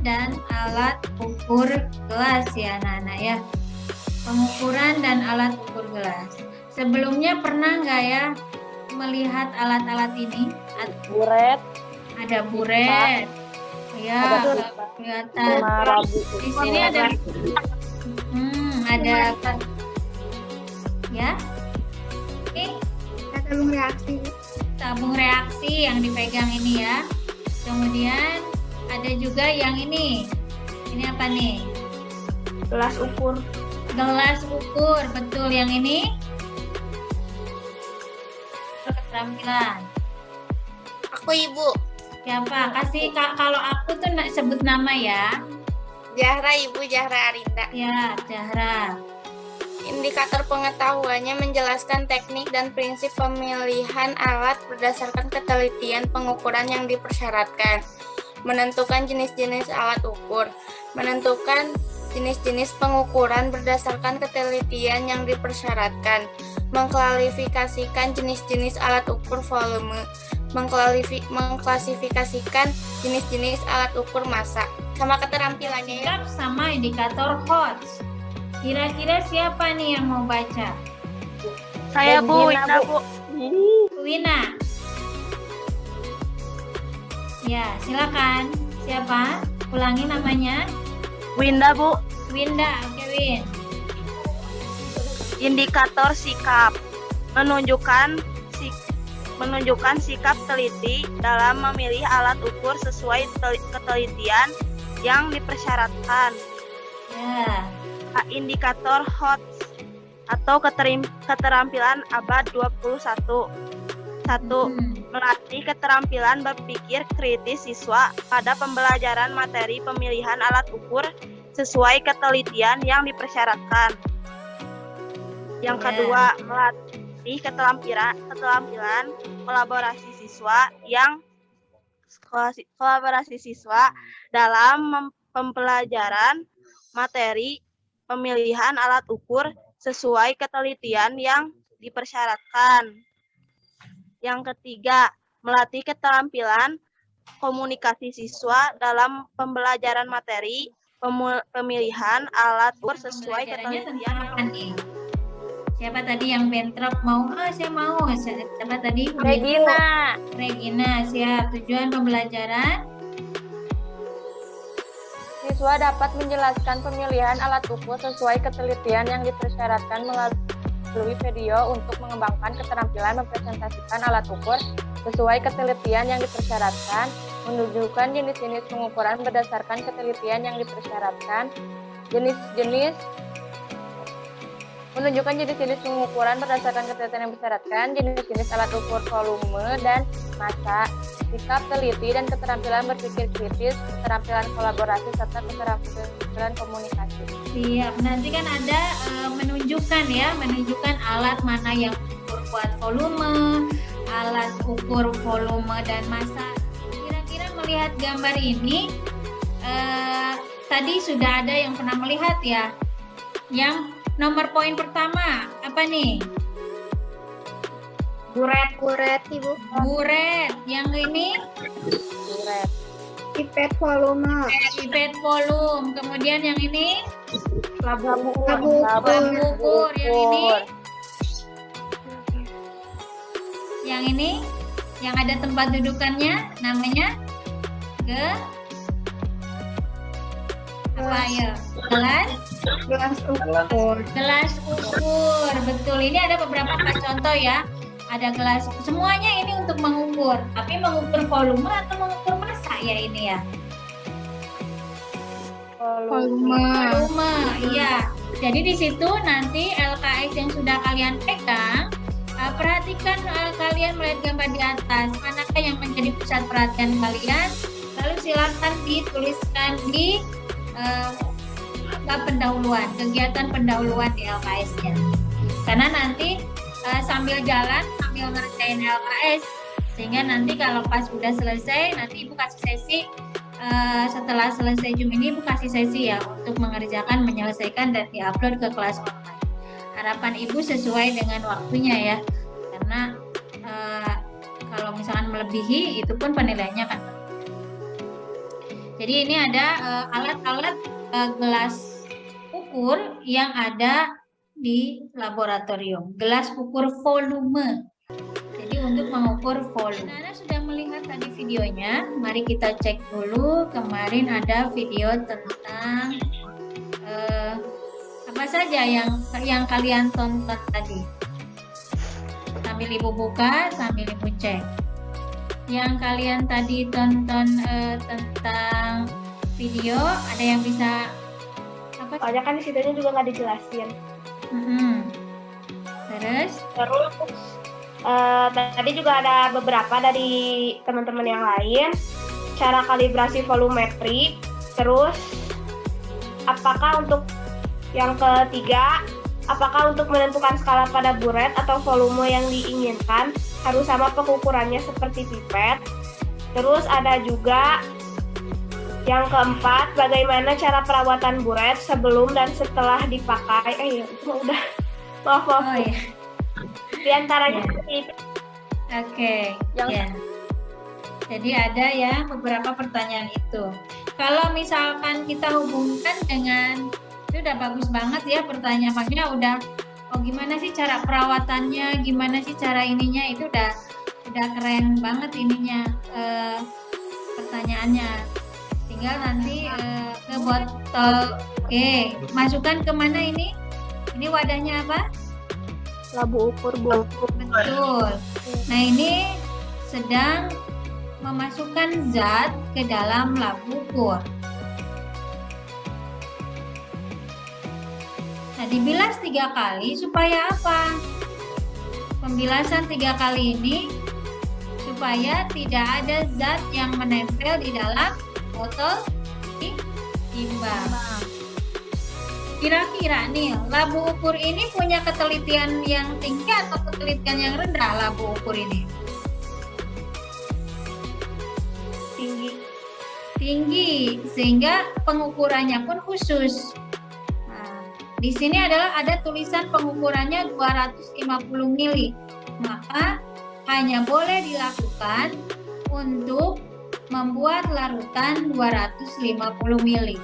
dan alat ukur gelas ya anak-anak ya. Pengukuran dan alat ukur gelas. Sebelumnya pernah nggak ya melihat alat-alat ini? Buret. Ada buret. Ya, kelihatan. Di sini ada ya. Ini tabung reaksi yang dipegang ini ya. Kemudian ada juga yang ini. Ini apa nih? Gelas ukur. Gelas ukur, betul yang ini. Keterampilan. Aku Ibu. Siapa? Kasih kalau aku tuh sebut nama ya. Zahra Ibu, Zahra Arinda. Ya, Zahra. Indikator pengetahuannya menjelaskan teknik dan prinsip pemilihan alat berdasarkan ketelitian pengukuran yang dipersyaratkan. Menentukan jenis-jenis alat ukur. Menentukan jenis-jenis pengukuran berdasarkan ketelitian yang dipersyaratkan. Mengklasifikasikan jenis-jenis alat ukur volume. Mengklasifikasikan jenis-jenis alat ukur massa. Sama keterampilannya ya. Sama indikator Hodge. Kira-kira siapa nih yang mau baca? Saya Bu, Wina Bu. Wina. Ya, silakan. Siapa? Ulangi namanya. Winda Bu. Winda, oke Win. Indikator sikap menunjukkan sikap teliti dalam memilih alat ukur sesuai ketelitian yang dipersyaratkan. Ya. Indikator Hodge atau keterampilan abad 21. 1. Melatih keterampilan berpikir kritis siswa pada pembelajaran materi pemilihan alat ukur sesuai ketelitian yang dipersyaratkan. Yang kedua, melatih keterampilan kolaborasi siswa dalam pembelajaran materi pemilihan alat ukur sesuai ketelitian yang dipersyaratkan. Yang ketiga, melatih keterampilan komunikasi siswa dalam pembelajaran materi pemilihan alat ukur sesuai ketelitian. Siapa tadi yang bentrok mau? Saya mau. Siapa tadi? Regina. Regina, siap. Tujuan pembelajaran? Siswa dapat menjelaskan pemilihan alat ukur sesuai ketelitian yang dipersyaratkan melalui video untuk mengembangkan keterampilan mempresentasikan alat ukur sesuai ketelitian yang dipersyaratkan, menunjukkan jenis-jenis pengukuran berdasarkan ketelitian yang dipersyaratkan, menunjukkan jenis-jenis pengukuran berdasarkan ketelitian yang dipersyaratkan, jenis-jenis alat ukur volume dan massa, sikap teliti dan keterampilan berpikir kritis, keterampilan kolaborasi, serta keterampilan komunikasi. Siap, nanti kan ada menunjukkan alat mana yang ukur buat volume, alat ukur volume dan massa. Kira-kira melihat gambar ini, tadi sudah ada yang pernah melihat ya, yang nomor poin pertama, apa nih? Buret Ibu. Buret. Yang ini? Buret. Pipet volume. Pipet volume. Kemudian yang ini? Labu ukur. Yang ini? Yang ini? Yang ada tempat dudukannya, namanya? Apa ya? Gelas ukur. Betul. Ini ada beberapa contoh ya. Ada gelas, semuanya ini untuk mengukur. Tapi mengukur volume atau mengukur massa ya ini ya? Volume. Iya. Jadi di situ nanti LKS yang sudah kalian pegang, perhatikan kalian melihat gambar di atas. Manakah yang menjadi pusat perhatian kalian? Lalu silakan dituliskan di pendahuluan, kegiatan pendahuluan di LKS-nya. Karena nanti sambil jalan, sambil ngerjain LKS, sehingga nanti kalau pas udah selesai, nanti Ibu kasih sesi, setelah selesai Zoom ini Ibu kasih sesi ya, untuk mengerjakan, menyelesaikan, dan diupload ke kelas online. Harapan Ibu sesuai dengan waktunya ya, karena kalau misalkan melebihi, itu pun penilaiannya akan. Jadi ini ada alat-alat gelas ukur yang ada di laboratorium. Gelas ukur volume. Jadi untuk mengukur volume. Anda sudah melihat tadi videonya. Mari kita cek dulu. Kemarin ada video tentang apa saja yang kalian tonton tadi. Sambil Ibu buka, sambil Ibu cek. Yang kalian tadi tonton tentang video, ada yang bisa apa? Soalnya kan di situnya juga nggak dijelasin. Terus tadi juga ada beberapa dari teman-teman yang lain, cara kalibrasi volumetrik, terus apakah untuk yang ketiga, apakah untuk menentukan skala pada buret atau volume yang diinginkan harus sama pengukurannya seperti pipet. Terus ada juga yang keempat, bagaimana cara perawatan buret sebelum dan setelah dipakai. Itu udah. Maaf. oh ya. Di antaranya seperti itu. Oke. Ya. Jadi ada ya beberapa pertanyaan itu. Kalau misalkan kita hubungkan dengan itu udah bagus banget ya pertanyaannya, udah gimana sih cara perawatannya, gimana sih cara ininya, itu udah keren banget ininya pertanyaannya. Tinggal nanti ke botol. Oke, masukkan kemana ini? Ini wadahnya apa? Labu ukur Bu. Betul. Nah ini sedang memasukkan zat ke dalam labu ukur. Nah, dibilas 3 kali supaya apa? Pembilasan 3 kali ini supaya tidak ada zat yang menempel di dalam botol timbang. Kira-kira nih, labu ukur ini punya ketelitian yang tinggi atau ketelitian yang rendah labu ukur ini? Tinggi, sehingga pengukurannya pun khusus. Di sini ada tulisan pengukurannya 250 mili. Maka hanya boleh dilakukan untuk membuat larutan 250 mili.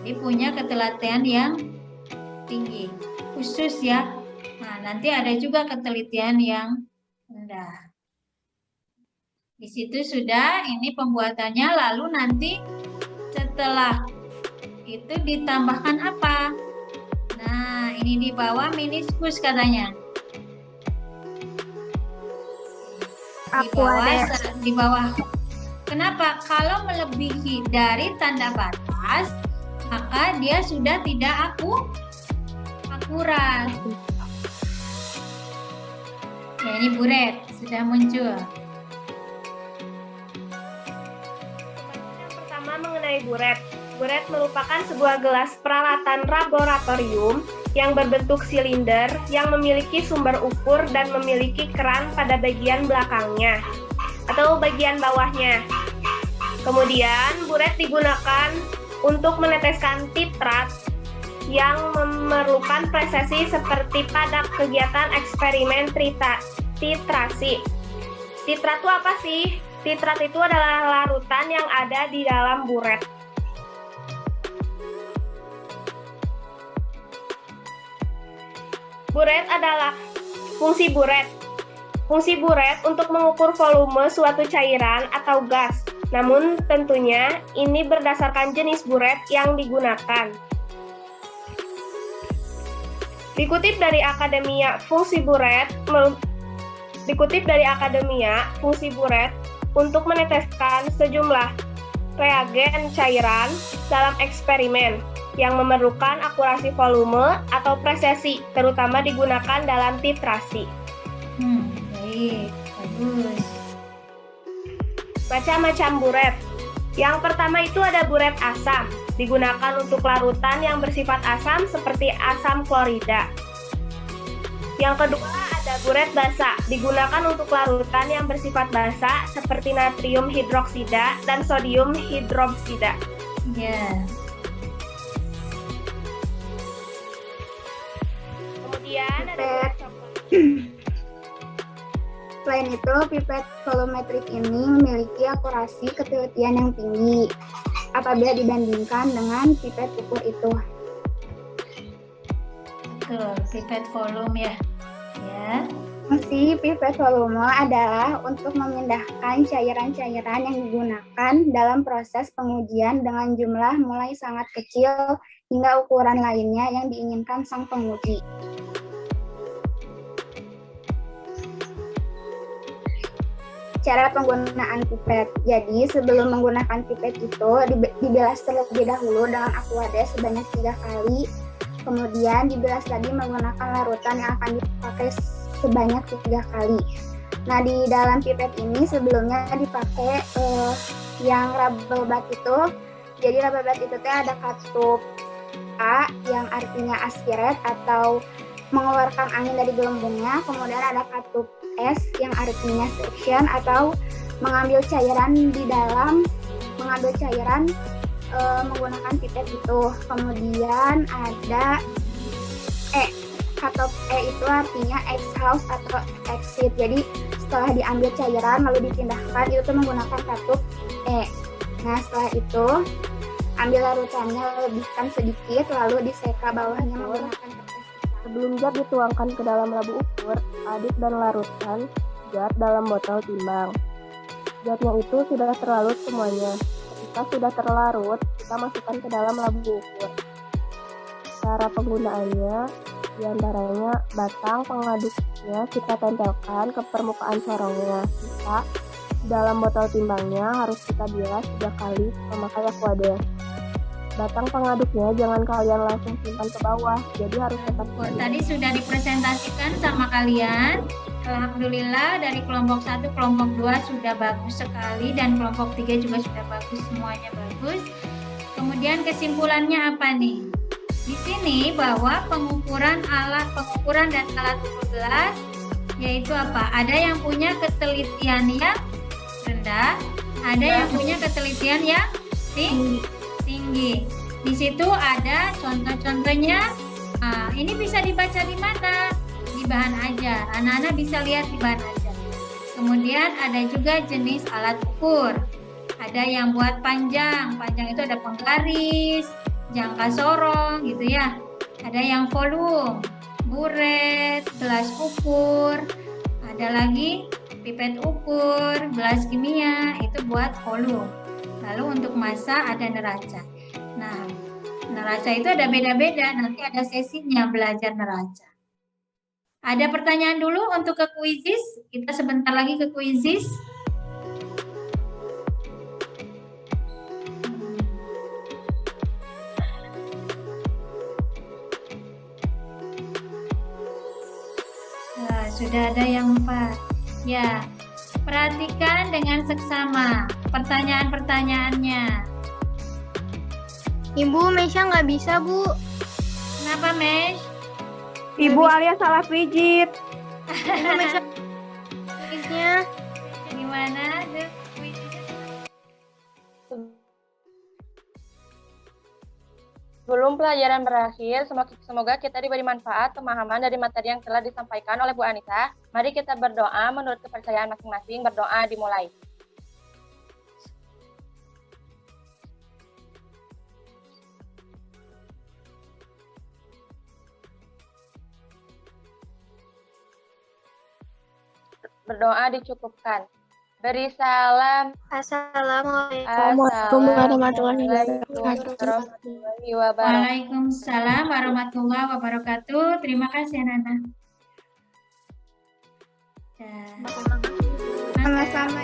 Jadi punya ketelitian yang tinggi, khusus ya. Nah, nanti ada juga ketelitian yang rendah. Di situ sudah ini pembuatannya, lalu nanti setelah itu ditambahkan apa? Nah, ini di bawah meniskus katanya. Di bawah. Kenapa? Kalau melebihi dari tanda batas, maka dia sudah tidak akurat. Ya, ini buret sudah muncul. Yang pertama mengenai buret. Buret merupakan sebuah gelas peralatan laboratorium yang berbentuk silinder yang memiliki sumber ukur dan memiliki keran pada bagian belakangnya atau bagian bawahnya. Kemudian buret digunakan untuk meneteskan titrat yang memerlukan presisi seperti pada kegiatan eksperimen titrasi. Titrat itu apa sih? Titrat itu adalah larutan yang ada di dalam buret. Buret adalah fungsi buret. Fungsi buret untuk mengukur volume suatu cairan atau gas. Namun tentunya ini berdasarkan jenis buret yang digunakan. Dikutip dari Akademia, fungsi buret untuk meneteskan sejumlah reagen cairan dalam eksperimen yang memerlukan akurasi volume atau presisi, terutama digunakan dalam titrasi. Baik, bagus. Macam-macam buret. Yang pertama itu ada buret asam, digunakan untuk larutan yang bersifat asam seperti asam klorida. Yang kedua ada buret basa, digunakan untuk larutan yang bersifat basa seperti natrium hidroksida dan sodium hidroksida. Ya. Kemudian ada buret coklat. Selain itu, pipet volumetrik ini memiliki akurasi ketelitian yang tinggi apabila dibandingkan dengan pipet ukur itu. Betul, pipet volume ya. Ya. Fungsi pipet volume adalah untuk memindahkan cairan-cairan yang digunakan dalam proses pengujian dengan jumlah mulai sangat kecil hingga ukuran lainnya yang diinginkan sang penguji. Cara penggunaan pipet. Jadi, sebelum menggunakan pipet itu dibilas terlebih dahulu dengan aquades sebanyak 3 kali. Kemudian dibilas lagi menggunakan larutan yang akan dipakai sebanyak 3 kali. Nah, di dalam pipet ini sebelumnya dipakai yang rubber bat itu. Jadi rubber bat itu ada katup A yang artinya aspirate atau mengeluarkan angin dari gelembungnya. Kemudian ada katup S yang artinya suction atau mengambil cairan di dalam, menggunakan pipet itu. Kemudian ada katup E itu artinya exhaust atau exit. Jadi setelah diambil cairan lalu dipindahkan itu menggunakan katup E. Nah, setelah itu ambil larutannya, lebihkan sedikit lalu diseka bawahnya menggunakan kertas. Sebelum zat dituangkan ke dalam labu ukur, aduk dan larutkan zat dalam botol timbang. Zatnya itu sudah terlarut semuanya. Ketika sudah terlarut, kita masukkan ke dalam labu ukur. Cara penggunaannya, diantaranya batang pengaduknya kita tempelkan ke permukaan corongnya. Sisa dalam botol timbangnya harus kita bilas 3 kali memakai aquades. Batang pengaduknya jangan kalian langsung simpan ke bawah, jadi harus tetap. Tadi sudah dipresentasikan sama kalian. Alhamdulillah dari kelompok 1, kelompok 2 sudah bagus sekali dan kelompok 3 juga sudah bagus, semuanya bagus. Kemudian kesimpulannya apa nih? Di sini bahwa pengukuran dan alat ukur gelas yaitu apa? Ada yang punya ketelitian yang rendah, ada yang punya ketelitian yang tinggi. Di situ ada contoh-contohnya. Nah, ini bisa dibaca di mana? Di bahan ajar. Anak-anak bisa lihat di bahan ajar. Kemudian ada juga jenis alat ukur. Ada yang buat panjang itu ada penggaris, jangka sorong gitu ya. Ada yang volume, buret, gelas ukur. Ada lagi pipet ukur, gelas kimia, itu buat volume. Lalu untuk massa ada neraca. Nah, neraca itu ada beda-beda, nanti ada sesinya belajar neraca. Ada pertanyaan dulu untuk ke kuisis? Kita sebentar lagi ke kuisis. Nah, sudah ada yang 4. Ya, perhatikan dengan seksama pertanyaan-pertanyaannya. Ibu, Mesya nggak bisa, Bu. Kenapa, Mesh? Ibu Alia salah pijit. Ibu, Mesya kuisnya. Gimana? Sebelum pelajaran berakhir, semoga kita diberi manfaat, pemahaman dari materi yang telah disampaikan oleh Bu Anissa. Mari kita berdoa menurut kepercayaan masing-masing. Berdoa dimulai. Berdoa dicukupkan. Beri salam. Assalamualaikum warahmatullahi wabarakatuh. Waalaikumsalam warahmatullahi wabarakatuh. Terima kasih, Nana. Sama-sama.